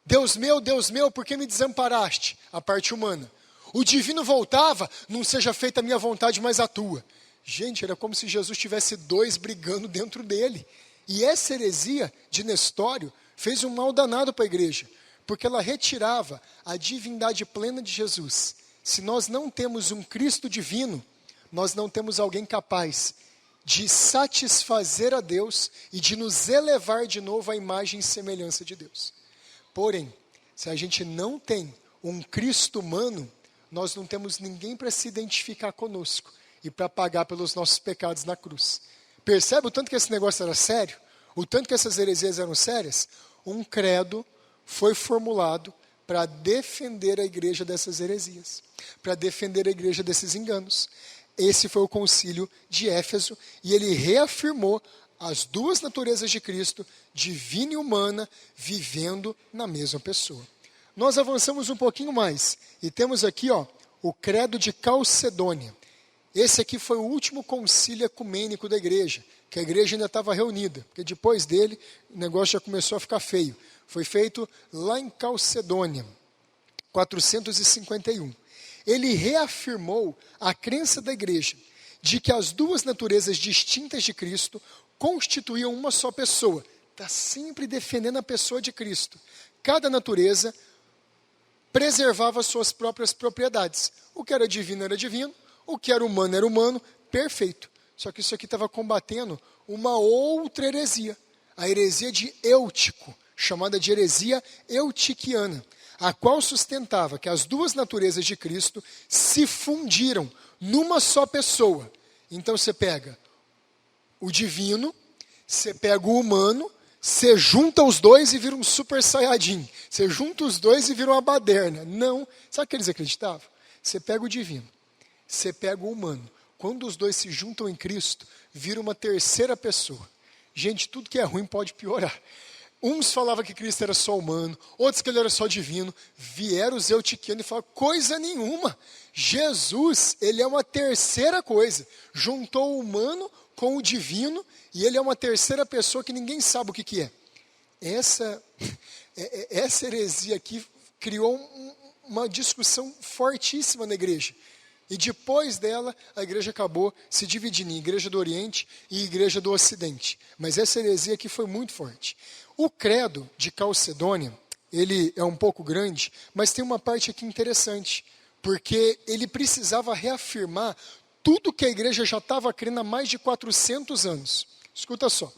Deus meu, por que me desamparaste? A parte humana. O divino voltava, não seja feita a minha vontade, mas a tua. Gente, era como se Jesus tivesse dois brigando dentro dele. E essa heresia de Nestório fez um mal danado para a igreja, porque ela retirava a divindade plena de Jesus. Se nós não temos um Cristo divino, nós não temos alguém capaz de satisfazer a Deus e de nos elevar de novo à imagem e semelhança de Deus. Porém, se a gente não tem um Cristo humano, nós não temos ninguém para se identificar conosco e para pagar pelos nossos pecados na cruz. Percebe o tanto que esse negócio era sério? O tanto que essas heresias eram sérias? Um credo foi formulado para defender a igreja dessas heresias, para defender a igreja desses enganos. Esse foi o concílio de Éfeso e ele reafirmou as duas naturezas de Cristo, divina e humana, vivendo na mesma pessoa. Nós avançamos um pouquinho mais e temos aqui o credo de Calcedônia. Esse aqui foi o último concílio ecumênico da igreja, que a igreja ainda estava reunida, porque depois dele o negócio já começou a ficar feio. Foi feito lá em Calcedônia, 451. Ele reafirmou a crença da igreja de que as duas naturezas distintas de Cristo constituíam uma só pessoa. Está sempre defendendo a pessoa de Cristo. Cada natureza preservava suas próprias propriedades. O que era divino era divino, o que era humano, perfeito. Só que isso aqui estava combatendo uma outra heresia, a heresia de Eutico, chamada de heresia eutiquiana, a qual sustentava que as duas naturezas de Cristo se fundiram numa só pessoa. Então você pega o divino, você pega o humano, Você junta os dois e vira um super saiyajin. Você junta os dois e vira uma baderna. Não. Sabe o que eles acreditavam? Você pega o divino, você pega o humano. Quando os dois se juntam em Cristo, vira uma terceira pessoa. Gente, tudo que é ruim pode piorar. Uns falavam que Cristo era só humano, outros que ele era só divino. Vieram os eutiquianos e falaram, coisa nenhuma. Jesus, ele é uma terceira coisa. Juntou o humano com o divino e ele é uma terceira pessoa que ninguém sabe o que é. Essa heresia aqui criou uma discussão fortíssima na igreja. E depois dela, a igreja acabou se dividindo em igreja do Oriente e igreja do Ocidente. Mas essa heresia aqui foi muito forte. O credo de Calcedônia, ele é um pouco grande, mas tem uma parte aqui interessante, porque ele precisava reafirmar tudo que a igreja já estava crendo há mais de 400 anos. Escuta só,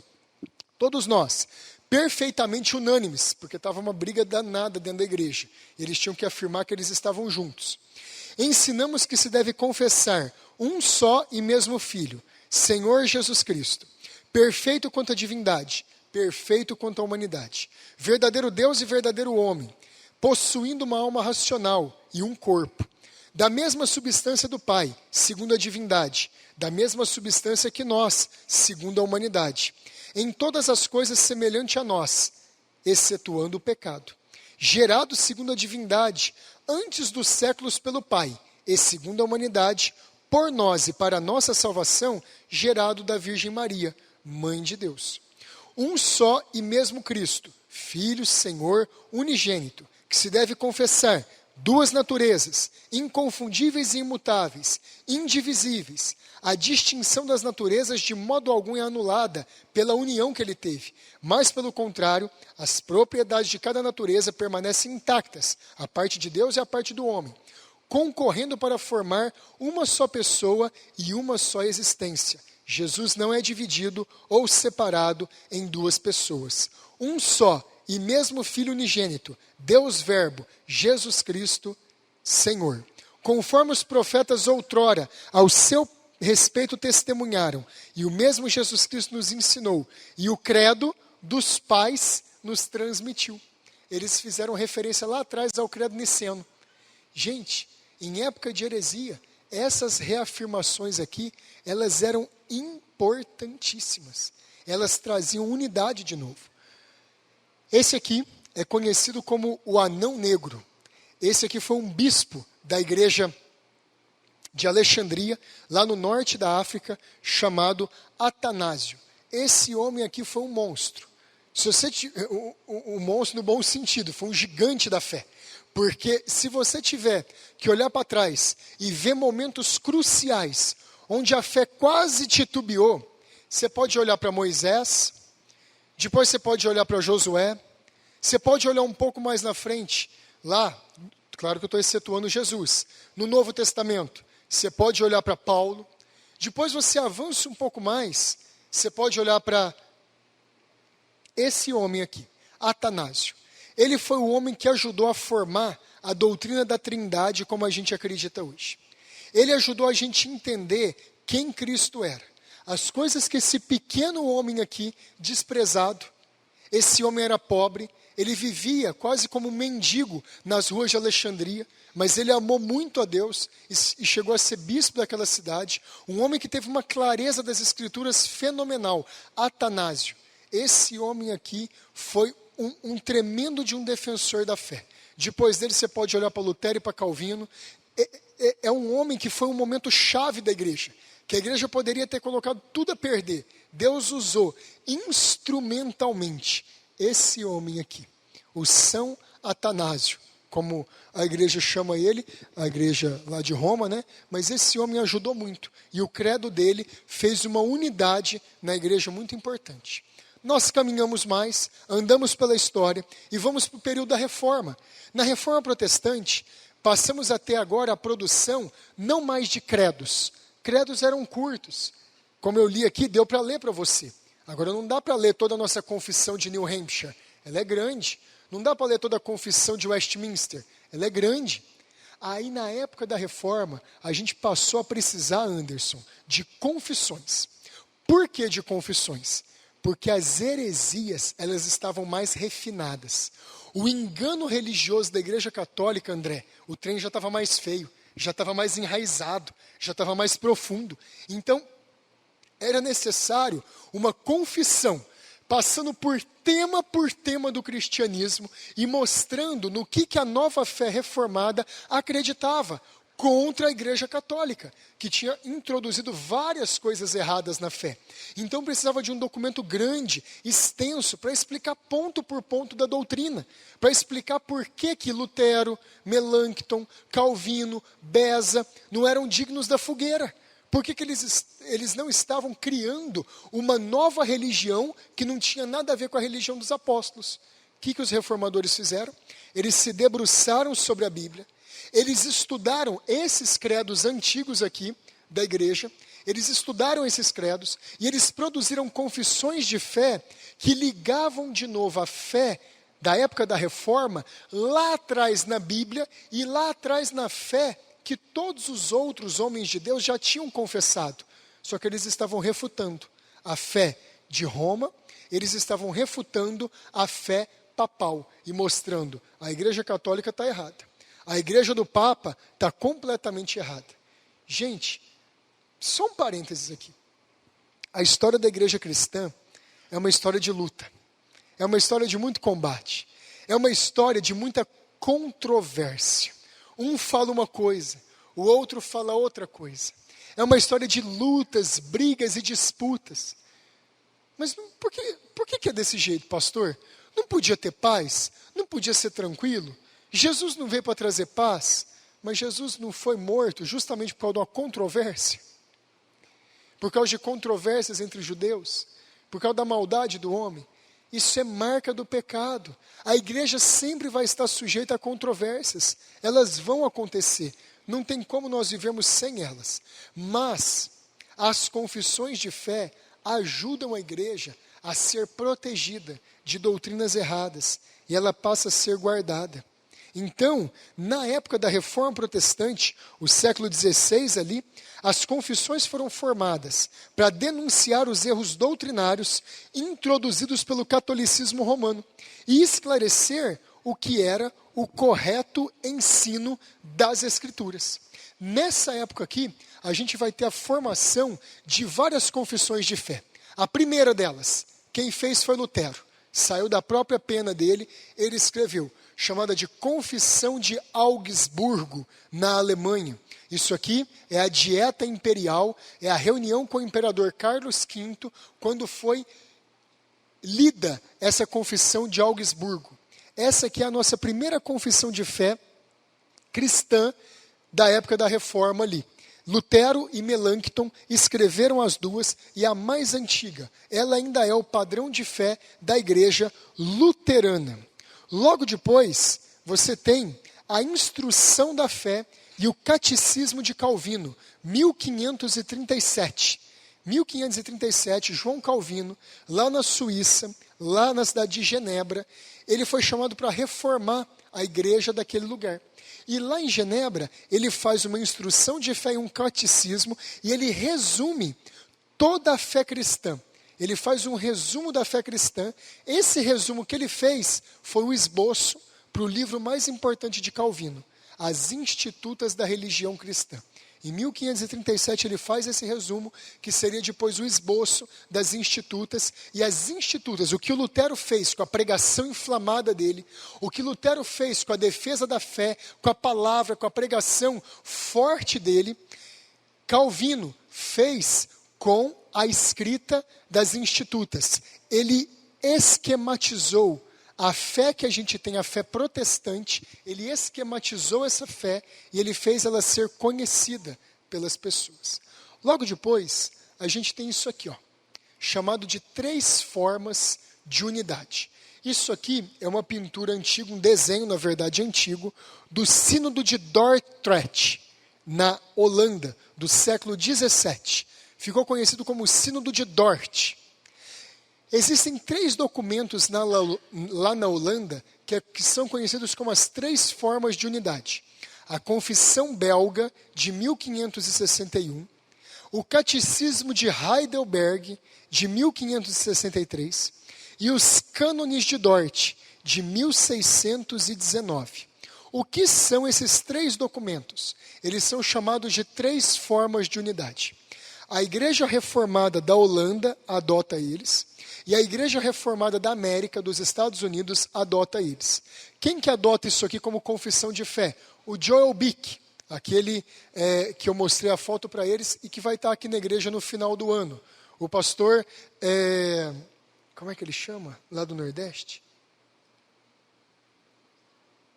todos nós, perfeitamente unânimes, porque estava uma briga danada dentro da igreja. Eles tinham que afirmar que eles estavam juntos. Ensinamos que se deve confessar um só e mesmo Filho, Senhor Jesus Cristo, perfeito quanto à divindade, perfeito quanto à humanidade, verdadeiro Deus e verdadeiro homem, possuindo uma alma racional e um corpo, da mesma substância do Pai, segundo a divindade, da mesma substância que nós, segundo a humanidade, em todas as coisas semelhante a nós, excetuando o pecado, gerado segundo a divindade, antes dos séculos pelo Pai, e segundo a humanidade, por nós e para a nossa salvação, gerado da Virgem Maria, Mãe de Deus. Um só e mesmo Cristo, Filho, Senhor, unigênito, que se deve confessar, duas naturezas, inconfundíveis e imutáveis, indivisíveis. A distinção das naturezas de modo algum é anulada pela união que ele teve. Mas, pelo contrário, as propriedades de cada natureza permanecem intactas, a parte de Deus e a parte do homem, concorrendo para formar uma só pessoa e uma só existência. Jesus não é dividido ou separado em duas pessoas. Um só e mesmo Filho unigênito, Deus Verbo, Jesus Cristo, Senhor. Conforme os profetas outrora, ao seu respeito testemunharam, e o mesmo Jesus Cristo nos ensinou, e o credo dos pais nos transmitiu. Eles fizeram referência lá atrás ao credo niceno. Gente, em época de heresia, essas reafirmações aqui, elas eram importantíssimas. Elas traziam unidade de novo. Esse aqui é conhecido como o Anão Negro. Esse aqui foi um bispo da igreja de Alexandria, lá no norte da África, chamado Atanásio. Esse homem aqui foi um monstro. Um monstro no bom sentido, foi um gigante da fé. Porque se você tiver que olhar para trás e ver momentos cruciais, onde a fé quase titubeou, você pode olhar para Moisés, depois você pode olhar para Josué, você pode olhar um pouco mais na frente, lá, claro que eu estou excetuando Jesus, no Novo Testamento, você pode olhar para Paulo, depois você avança um pouco mais, você pode olhar para esse homem aqui, Atanásio. Ele foi o homem que ajudou a formar a doutrina da Trindade como a gente acredita hoje. Ele ajudou a gente a entender quem Cristo era. As coisas que esse pequeno homem aqui, desprezado, esse homem era pobre, ele vivia quase como um mendigo nas ruas de Alexandria, mas ele amou muito a Deus e chegou a ser bispo daquela cidade, um homem que teve uma clareza das escrituras fenomenal, Atanásio. Esse homem aqui foi um tremendo de um defensor da fé. Depois dele você pode olhar para Lutero e para Calvino. É um homem que foi um momento chave da igreja, que a igreja poderia ter colocado tudo a perder. Deus usou instrumentalmente esse homem aqui, o São Atanásio, como a igreja chama ele, a igreja lá de Roma, né? Mas esse homem ajudou muito. E o credo dele fez uma unidade na igreja muito importante. Nós caminhamos mais, andamos pela história e vamos para o período da Reforma. Na Reforma Protestante, passamos até agora a produção não mais de credos. Credos eram curtos. Como eu li aqui, deu para ler para você. Agora não dá para ler toda a nossa confissão de New Hampshire. Ela é grande. Não dá para ler toda a confissão de Westminster. Ela é grande. Aí na época da Reforma, a gente passou a precisar, Anderson, de confissões. Por que de confissões? Porque as heresias, elas estavam mais refinadas. O engano religioso da Igreja Católica, André, o trem já estava mais feio, já estava mais enraizado, já estava mais profundo. Então, era necessário uma confissão, passando por tema do cristianismo e mostrando no que a nova fé reformada acreditava contra a Igreja Católica, que tinha introduzido várias coisas erradas na fé. Então precisava de um documento grande, extenso, para explicar ponto por ponto da doutrina, para explicar por que Lutero, Melancton, Calvino, Beza não eram dignos da fogueira. Por que eles não estavam criando uma nova religião que não tinha nada a ver com a religião dos apóstolos? O que os reformadores fizeram? Eles se debruçaram sobre a Bíblia, eles estudaram esses credos antigos aqui da igreja, eles estudaram esses credos e eles produziram confissões de fé que ligavam de novo a fé da época da Reforma lá atrás na Bíblia e lá atrás na fé que todos os outros homens de Deus já tinham confessado. Só que eles estavam refutando a fé de Roma, eles estavam refutando a fé papal e mostrando a Igreja Católica está errada. A Igreja do Papa está completamente errada. Gente, só um parênteses aqui. A história da Igreja Cristã é uma história de luta. É uma história de muito combate. É uma história de muita controvérsia. Um fala uma coisa, o outro fala outra coisa. É uma história de lutas, brigas e disputas. Mas por que é desse jeito, pastor? Não podia ter paz? Não podia ser tranquilo? Jesus não veio para trazer paz, mas Jesus não foi morto justamente por causa de uma controvérsia? Por causa de controvérsias entre os judeus? Por causa da maldade do homem? Isso é marca do pecado. A igreja sempre vai estar sujeita a controvérsias. Elas vão acontecer. Não tem como nós vivermos sem elas. Mas as confissões de fé ajudam a igreja a ser protegida de doutrinas erradas. E ela passa a ser guardada. Então, na época da Reforma Protestante, o século XVI ali, as confissões foram formadas para denunciar os erros doutrinários introduzidos pelo catolicismo romano e esclarecer o que era o correto ensino das Escrituras. Nessa época aqui, a gente vai ter a formação de várias confissões de fé. A primeira delas, quem fez foi Lutero. Saiu da própria pena dele, ele escreveu, chamada de Confissão de Augsburgo, na Alemanha. Isso aqui é a dieta imperial, é a reunião com o imperador Carlos V, quando foi lida essa confissão de Augsburgo. Essa aqui é a nossa primeira confissão de fé cristã da época da Reforma ali. Lutero e Melancton escreveram as duas, e a mais antiga, ela ainda é o padrão de fé da igreja luterana. Logo depois, você tem a Instrução da Fé e o Catecismo de Calvino, 1537. 1537, João Calvino, lá na Suíça, lá na cidade de Genebra, ele foi chamado para reformar a igreja daquele lugar. E lá em Genebra, ele faz uma instrução de fé e um catecismo, e ele resume toda a fé cristã. Ele faz um resumo da fé cristã. Esse resumo que ele fez foi o esboço para o livro mais importante de Calvino, As Institutas da Religião Cristã. Em 1537 ele faz esse resumo, que seria depois o esboço das Institutas. E as Institutas, o que o Lutero fez com a pregação inflamada dele, o que Lutero fez com a defesa da fé, com a palavra, com a pregação forte dele, Calvino fez com a escrita das Institutas. Ele esquematizou a fé que a gente tem, a fé protestante, ele esquematizou essa fé e ele fez ela ser conhecida pelas pessoas. Logo depois, a gente tem isso aqui, chamado de 3 formas de unidade. Isso aqui é uma pintura antiga, um desenho, na verdade, antigo, do Sínodo de Dordrecht, na Holanda, do século XVII. Ficou conhecido como Sínodo de Dort. Existem 3 documentos lá na Holanda que são conhecidos como as 3 formas de unidade. A Confissão Belga, de 1561, o Catecismo de Heidelberg, de 1563, e os Cânones de Dort, de 1619. O que são esses três documentos? Eles são chamados de três formas de unidade. A Igreja Reformada da Holanda adota eles, e a Igreja Reformada da América, dos Estados Unidos, adota eles. Quem que adota isso aqui como confissão de fé? O Joel Bick, aquele que eu mostrei a foto para eles e que vai estar aqui na igreja no final do ano. O pastor, como é que ele chama? Lá do Nordeste?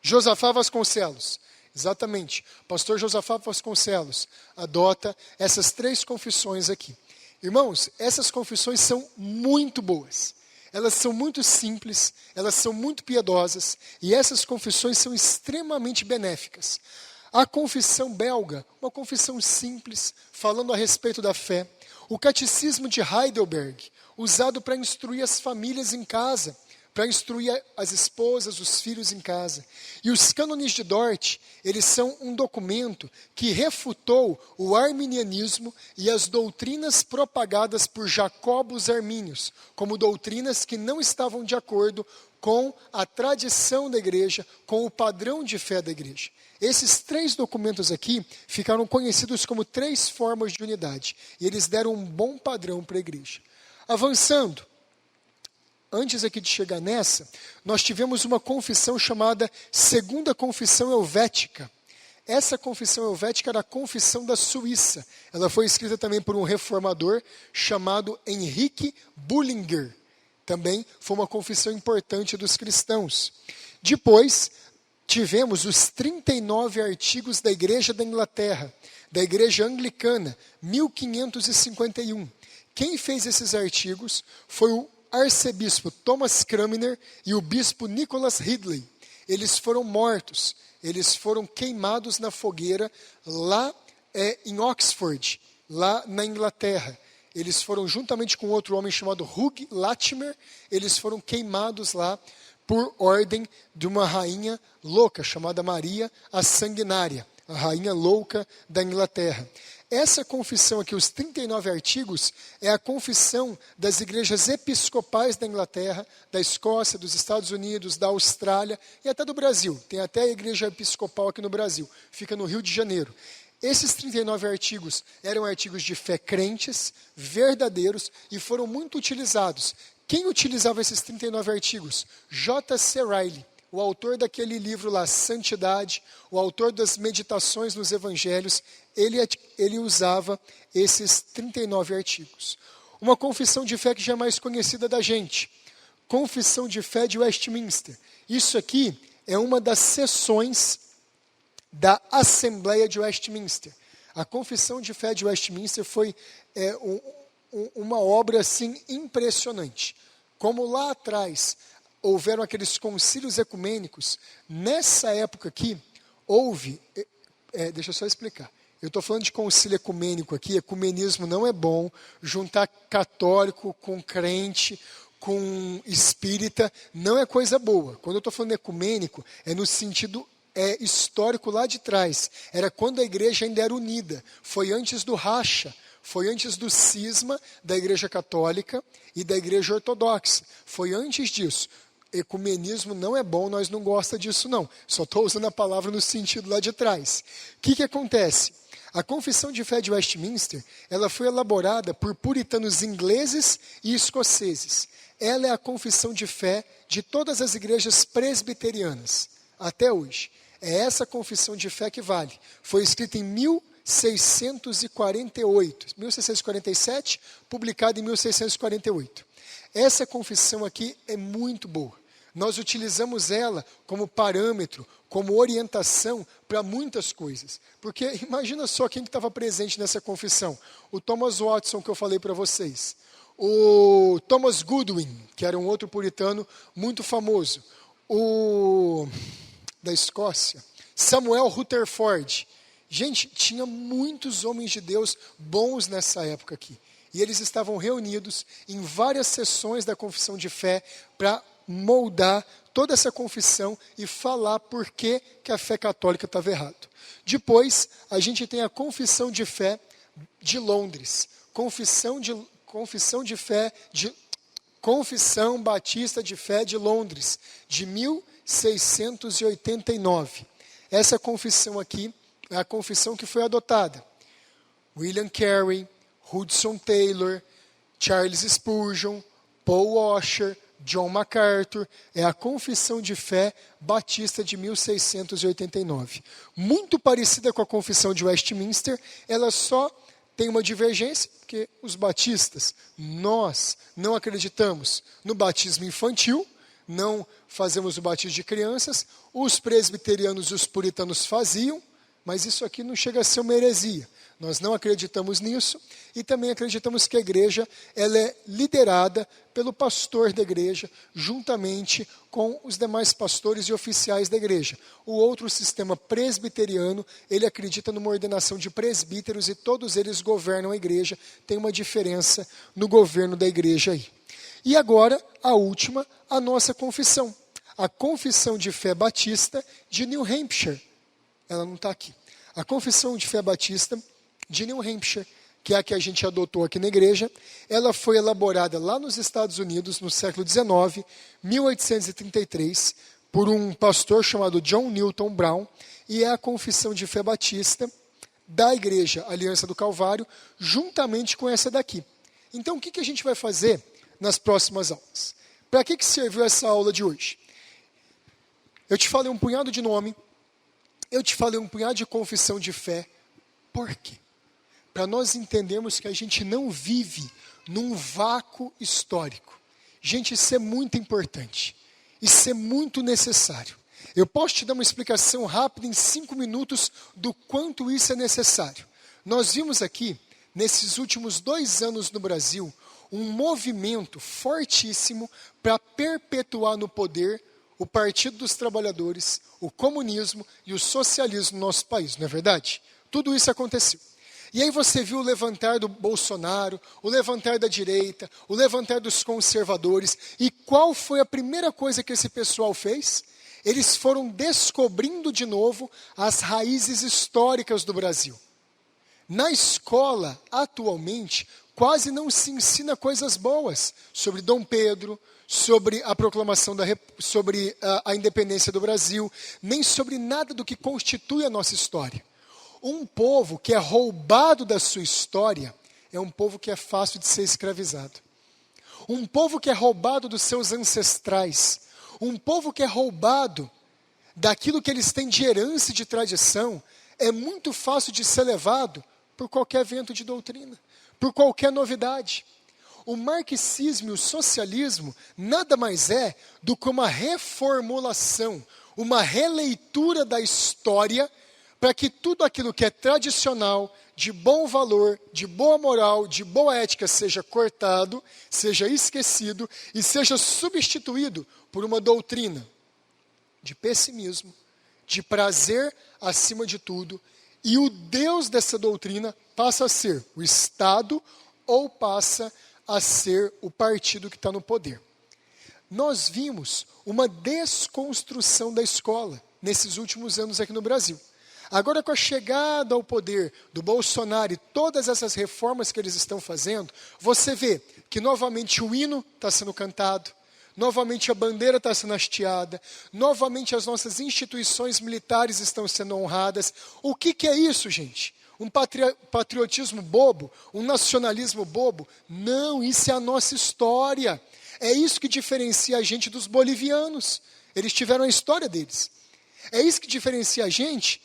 Josafá Vasconcelos. Exatamente. O pastor Josafá Vasconcelos adota essas três confissões aqui. Irmãos, essas confissões são muito boas. Elas são muito simples, elas são muito piedosas e essas confissões são extremamente benéficas. A confissão belga, uma confissão simples, falando a respeito da fé. O Catecismo de Heidelberg, usado para instruir as famílias em casa, para instruir as esposas, os filhos em casa. E os Cânones de Dort, eles são um documento que refutou o arminianismo e as doutrinas propagadas por Jacobo os Armínios, como doutrinas que não estavam de acordo com a tradição da igreja, com o padrão de fé da igreja. Esses três documentos aqui ficaram conhecidos como três formas de unidade, e eles deram um bom padrão para a igreja. Avançando, antes aqui de chegar nessa, nós tivemos uma confissão chamada Segunda Confissão Helvética. Essa confissão helvética era a confissão da Suíça. Ela foi escrita também por um reformador chamado Henrique Bullinger. Também foi uma confissão importante dos cristãos. Depois, tivemos os 39 artigos da Igreja da Inglaterra, da Igreja Anglicana, 1551. Quem fez esses artigos foi o arcebispo Thomas Cranmer e o bispo Nicholas Ridley. Eles foram mortos, eles foram queimados na fogueira lá em Oxford, lá na Inglaterra. Eles foram, juntamente com outro homem chamado Hugh Latimer, eles foram queimados lá por ordem de uma rainha louca, chamada Maria a Sanguinária, a rainha louca da Inglaterra. Essa confissão aqui, os 39 artigos, é a confissão das igrejas episcopais da Inglaterra, da Escócia, dos Estados Unidos, da Austrália e até do Brasil. Tem até a igreja episcopal aqui no Brasil, fica no Rio de Janeiro. Esses 39 artigos eram artigos de fé crentes, verdadeiros e foram muito utilizados. Quem utilizava esses 39 artigos? J.C. Riley, o autor daquele livro lá, Santidade, o autor das Meditações nos Evangelhos, ele usava esses 39 artigos. Uma confissão de fé que já é mais conhecida da gente. Confissão de Fé de Westminster. Isso aqui é uma das sessões da Assembleia de Westminster. A Confissão de Fé de Westminster foi uma obra assim impressionante. Como lá atrás houveram aqueles concílios ecumênicos, nessa época aqui houve, deixa eu só explicar. Eu estou falando de concílio ecumênico aqui, ecumenismo não é bom, juntar católico com crente, com espírita, não é coisa boa. Quando eu estou falando ecumênico, é no sentido histórico lá de trás. Era quando a igreja ainda era unida, foi antes do racha, foi antes do cisma da igreja católica e da igreja ortodoxa, foi antes disso. Ecumenismo não é bom, nós não gostamos disso não, só estou usando a palavra no sentido lá de trás. O que acontece? A Confissão de Fé de Westminster, ela foi elaborada por puritanos ingleses e escoceses. Ela é a confissão de fé de todas as igrejas presbiterianas, até hoje. É essa confissão de fé que vale. Foi escrita em 1647, publicada em 1648. Essa confissão aqui é muito boa. Nós utilizamos ela como parâmetro, como orientação para muitas coisas. Porque imagina só quem estava presente nessa confissão. O Thomas Watson, que eu falei para vocês. O Thomas Goodwin, que era um outro puritano muito famoso. O da Escócia. Samuel Rutherford. Gente, tinha muitos homens de Deus bons nessa época aqui. E eles estavam reunidos em várias sessões da confissão de fé para moldar toda essa confissão e falar por que a fé católica estava errada. Depois, a gente tem a confissão de fé de Londres, Confissão Batista de Fé de Londres, de 1689. Essa confissão aqui é a confissão que foi adotada. William Carey, Hudson Taylor, Charles Spurgeon, Paul Washer, John MacArthur, é a Confissão de Fé Batista de 1689. Muito parecida com a Confissão de Westminster, ela só tem uma divergência, porque os batistas, nós não acreditamos no batismo infantil, não fazemos o batismo de crianças, os presbiterianos e os puritanos faziam, mas isso aqui não chega a ser uma heresia. Nós não acreditamos nisso e também acreditamos que a igreja ela é liderada pelo pastor da igreja, juntamente com os demais pastores e oficiais da igreja. O outro sistema presbiteriano, ele acredita numa ordenação de presbíteros e todos eles governam a igreja. Tem uma diferença no governo da igreja aí. E agora, a última, a nossa confissão. A Confissão de Fé Batista de New Hampshire. Ela não está aqui. A Confissão de Fé Batista de New Hampshire, que é a que a gente adotou aqui na igreja, ela foi elaborada lá nos Estados Unidos, no século XIX, 1833, por um pastor chamado John Newton Brown, e é a Confissão de Fé Batista da Igreja Aliança do Calvário, juntamente com essa daqui. Então, o que a gente vai fazer nas próximas aulas? Para que serviu essa aula de hoje? Eu te falei um punhado de nome, eu te falei um punhado de confissão de fé. Por quê? Para nós entendermos que a gente não vive num vácuo histórico. Gente, isso é muito importante. Isso é muito necessário. Eu posso te dar uma explicação rápida em 5 minutos do quanto isso é necessário. Nós vimos aqui, nesses últimos 2 anos no Brasil, um movimento fortíssimo para perpetuar no poder o Partido dos Trabalhadores, o comunismo e o socialismo no nosso país, não é verdade? Tudo isso aconteceu. E aí você viu o levantar do Bolsonaro, o levantar da direita, o levantar dos conservadores. E qual foi a primeira coisa que esse pessoal fez? Eles foram descobrindo de novo as raízes históricas do Brasil. Na escola, atualmente, quase não se ensina coisas boas sobre Dom Pedro, sobre a proclamação sobre a independência do Brasil, nem sobre nada do que constitui a nossa história. Um povo que é roubado da sua história é um povo que é fácil de ser escravizado. Um povo que é roubado dos seus ancestrais, um povo que é roubado daquilo que eles têm de herança e de tradição, é muito fácil de ser levado por qualquer vento de doutrina, por qualquer novidade. O marxismo e o socialismo nada mais é do que uma reformulação, uma releitura da história para que tudo aquilo que é tradicional, de bom valor, de boa moral, de boa ética seja cortado, seja esquecido e seja substituído por uma doutrina de pessimismo, de prazer acima de tudo, e o Deus dessa doutrina passa a ser o Estado ou passa a ser o partido que está no poder. Nós vimos uma desconstrução da escola nesses últimos anos aqui no Brasil. Agora, com a chegada ao poder do Bolsonaro e todas essas reformas que eles estão fazendo, você vê que novamente o hino está sendo cantado, novamente a bandeira está sendo hasteada, novamente as nossas instituições militares estão sendo honradas. O que é isso, gente? Um patriotismo bobo? Um nacionalismo bobo? Não, isso é a nossa história. É isso que diferencia a gente dos bolivianos. Eles tiveram a história deles. É isso que diferencia a gente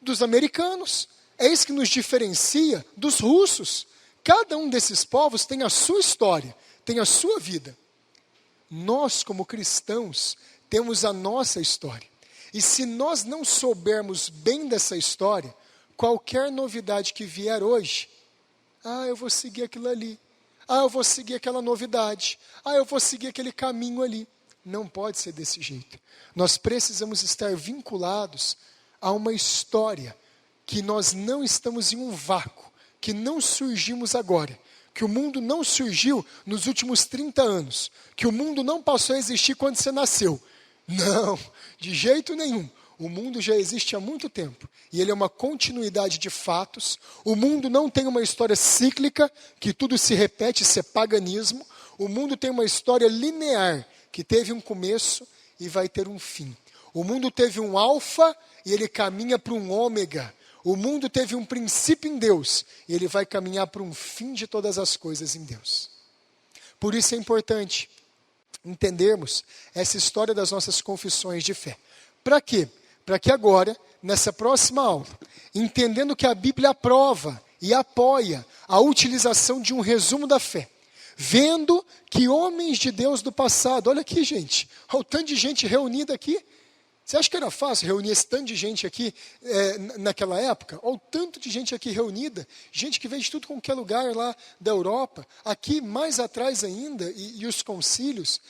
dos americanos. É isso que nos diferencia dos russos. Cada um desses povos tem a sua história, tem a sua vida. Nós, como cristãos, temos a nossa história. E se nós não soubermos bem dessa história, qualquer novidade que vier hoje, eu vou seguir aquilo ali. Eu vou seguir aquela novidade. Eu vou seguir aquele caminho ali. Não pode ser desse jeito. Nós precisamos estar vinculados a uma história que nós não estamos em um vácuo, que não surgimos agora, que o mundo não surgiu nos últimos 30 anos, que o mundo não passou a existir quando você nasceu. Não, de jeito nenhum. O mundo já existe há muito tempo e ele é uma continuidade de fatos. O mundo não tem uma história cíclica, que tudo se repete, isso é paganismo. O mundo tem uma história linear, que teve um começo e vai ter um fim. O mundo teve um alfa e ele caminha para um ômega. O mundo teve um princípio em Deus e ele vai caminhar para um fim de todas as coisas em Deus. Por isso é importante entendermos essa história das nossas confissões de fé. Para quê? Para que agora, nessa próxima aula, entendendo que a Bíblia aprova e apoia a utilização de um resumo da fé, vendo que homens de Deus do passado, olha aqui, gente, olha o tanto de gente reunida aqui. Você acha que era fácil reunir esse tanto de gente aqui naquela época? Olha o tanto de gente aqui reunida, gente que veio de tudo qualquer lugar lá da Europa, aqui mais atrás ainda, e os concílios.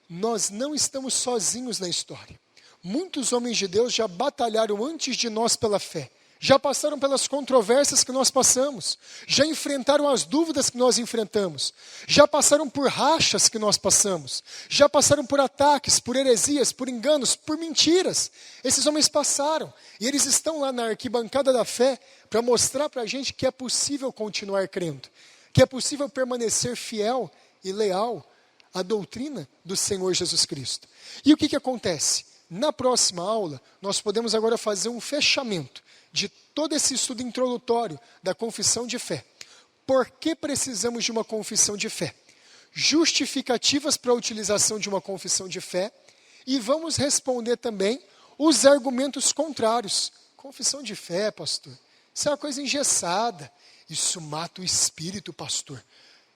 Nós não estamos sozinhos na história. Muitos homens de Deus já batalharam antes de nós pela fé. Já passaram pelas controvérsias que nós passamos. Já enfrentaram as dúvidas que nós enfrentamos. Já passaram por rachas que nós passamos. Já passaram por ataques, por heresias, por enganos, por mentiras. Esses homens passaram. E eles estão lá na arquibancada da fé para mostrar para a gente que é possível continuar crendo. Que é possível permanecer fiel e leal à doutrina do Senhor Jesus Cristo. E o que acontece? Na próxima aula, nós podemos agora fazer um fechamento de todo esse estudo introdutório da confissão de fé. Por que precisamos de uma confissão de fé? Justificativas para a utilização de uma confissão de fé. E vamos responder também os argumentos contrários. Confissão de fé, pastor, isso é uma coisa engessada. Isso mata o espírito, pastor.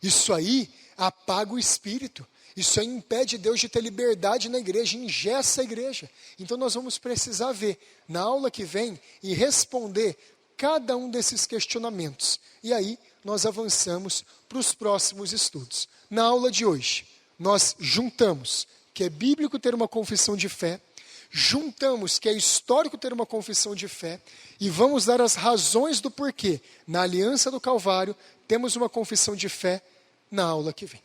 Isso aí apaga o espírito. Isso aí impede Deus de ter liberdade na igreja, engessa a igreja. Então nós vamos precisar ver na aula que vem e responder cada um desses questionamentos. E aí nós avançamos para os próximos estudos. Na aula de hoje, nós juntamos que é bíblico ter uma confissão de fé, juntamos que é histórico ter uma confissão de fé e vamos dar as razões do porquê. Na Aliança do Calvário, temos uma confissão de fé na aula que vem.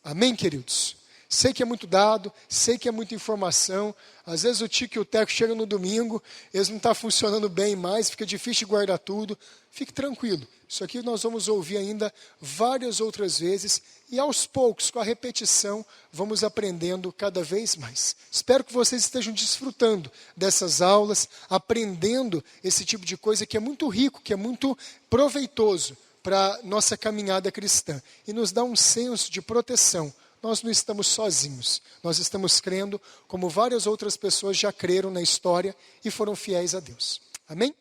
Amém, queridos? Sei que é muito dado, sei que é muita informação. Às vezes o Tico e o Teco chegam no domingo, eles não estão funcionando bem mais, fica difícil de guardar tudo. Fique tranquilo, isso aqui nós vamos ouvir ainda várias outras vezes e aos poucos, com a repetição, vamos aprendendo cada vez mais. Espero que vocês estejam desfrutando dessas aulas, aprendendo esse tipo de coisa que é muito rico, que é muito proveitoso para nossa caminhada cristã e nos dá um senso de proteção. Nós não estamos sozinhos, nós estamos crendo como várias outras pessoas já creram na história e foram fiéis a Deus. Amém?